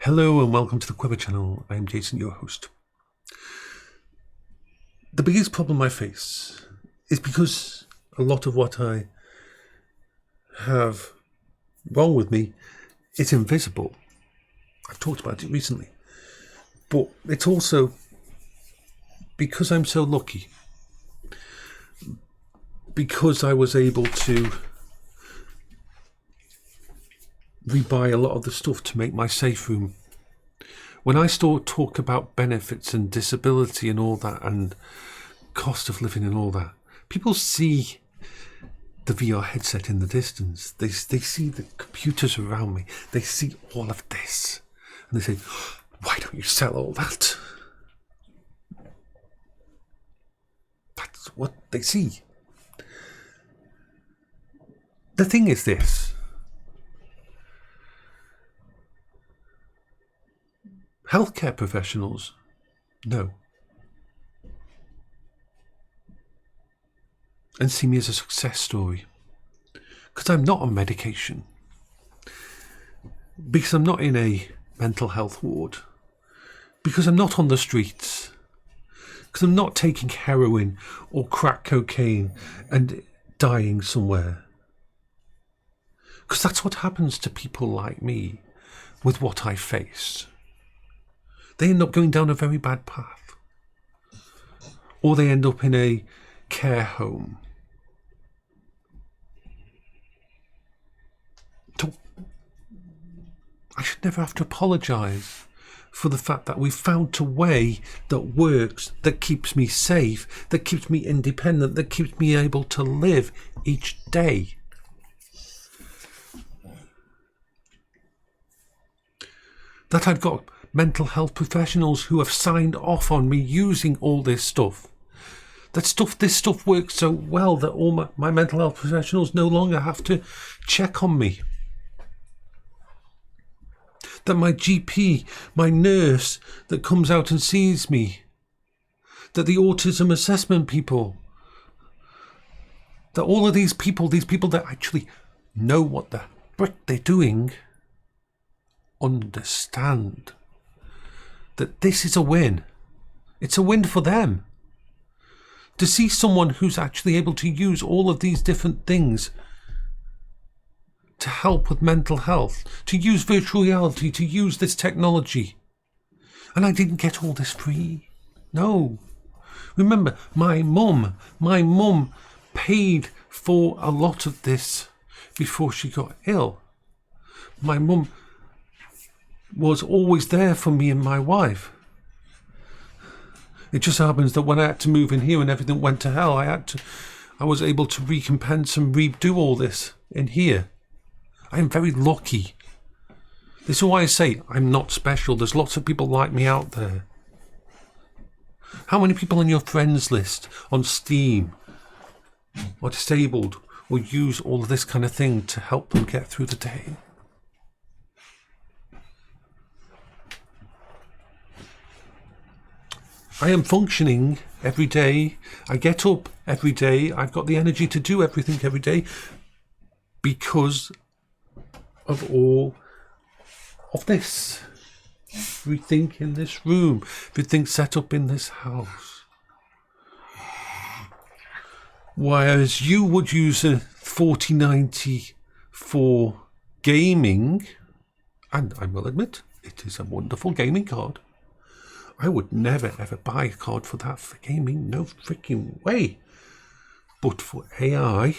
Hello and welcome to the Quiver channel. I am Jason, your host. The biggest problem I face is because a lot of what I have wrong with me is invisible. I've talked about it recently. But it's also because I'm so lucky. Because I was able to rebuy a lot of the stuff to make my safe room. When I talk about benefits and disability and all that and cost of living and all that, people see the VR headset in the distance. They see the computers around me. They see all of this. And they say, why don't you sell all that? That's what they see. The thing is this. Healthcare professionals, no. And see me as a success story. Because I'm not on medication. Because I'm not in a mental health ward. Because I'm not on the streets. Because I'm not taking heroin or crack cocaine and dying somewhere. Because that's what happens to people like me with what I face. They end up going down a very bad path. Or they end up in a care home. So I should never have to apologise for the fact that we've found a way that works, that keeps me safe, that keeps me independent, that keeps me able to live each day. That I've got mental health professionals who have signed off on me using all this stuff. This stuff works so well that all my mental health professionals no longer have to check on me. That my GP, my nurse that comes out and sees me, that the autism assessment people, that all of these people that actually know what the frick they're doing, understand that this is a win. It's a win for them. To see someone who's actually able to use all of these different things to help with mental health, to use virtual reality, to use this technology. And I didn't get all this free. No. Remember, my mum paid for a lot of this before she got ill. My mum was always there for me and my wife. It just happens that when I had to move in here and everything went to hell, I was able to recompense and redo all this in here. I am very lucky. This is why I say I'm not special. There's lots of people like me out there. How many people on your friends list on Steam are disabled or use all of this kind of thing to help them get through the day? I am functioning every day. I get up every day. I've got the energy to do everything every day because of all of this. Everything in this room, everything set up in this house. Whereas you would use a 4090 for gaming, and I will admit, it is a wonderful gaming card. I would never ever buy a card for that for gaming, no freaking way. But for AI,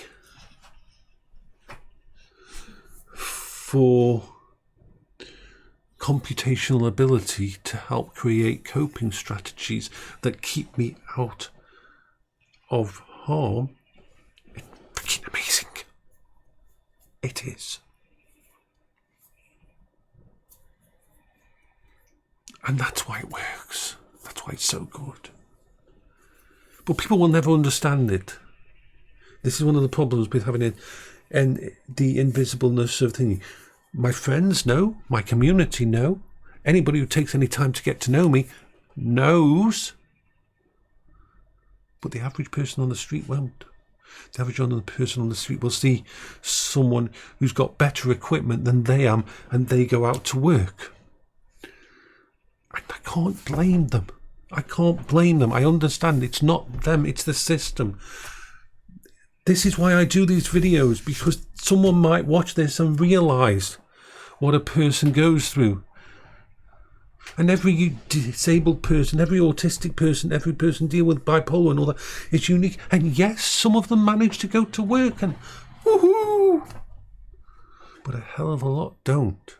for computational ability to help create coping strategies that keep me out of harm, it's freaking amazing. It is. And that's why it works. That's why it's so good. But people will never understand it. This is one of the problems with having it and the invisibleness of things. My friends know, my community know, anybody who takes any time to get to know me knows. But the average person on the street won't. The average person on the street will see someone who's got better equipment than they am and they go out to work. can't blame them. I can't blame them. I understand it's not them, it's the system. This is why I do these videos, because someone might watch this and realise what a person goes through. And every disabled person, every autistic person, every person dealing with bipolar and all that is unique. And yes, some of them manage to go to work and woohoo! But a hell of a lot don't.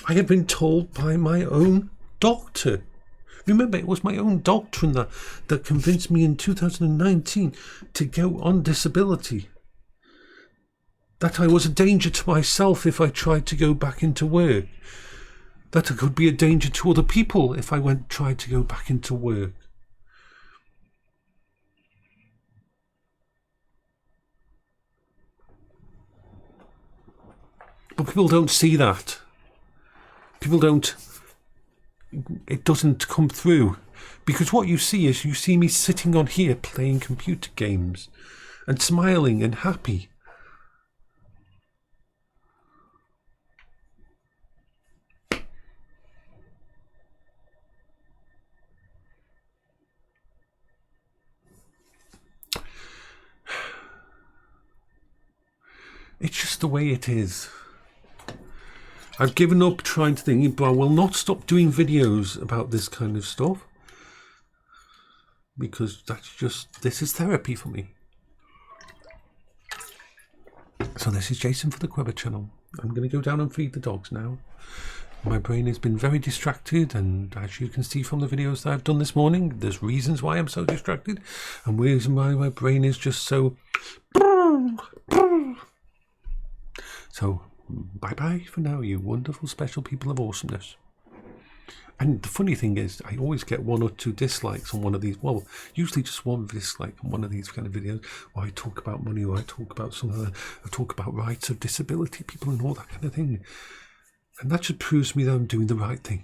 I have been told by my own doctor. Remember, it was my own doctor that convinced me in 2019 to go on disability. That I was a danger to myself if I tried to go back into work. That I could be a danger to other people if I tried to go back into work. But people don't see that. People don't, it doesn't come through. Because what you see is, you see me sitting on here playing computer games and smiling and happy. It's just the way it is. I've given up trying to think, but I will not stop doing videos about this kind of stuff. Because this is therapy for me. So this is Jason for the Quibber channel. I'm going to go down and feed the dogs now. My brain has been very distracted, and as you can see from the videos that I've done this morning, there's reasons why I'm so distracted, and reasons why my brain is just so... So, bye-bye for now, you wonderful, special people of awesomeness. And the funny thing is, I always get 1 or 2 dislikes on one of these. Well, usually just 1 dislike on one of these kind of videos where I talk about money, or I talk about something, I talk about rights of disability people and all that kind of thing. And that just proves to me that I'm doing the right thing.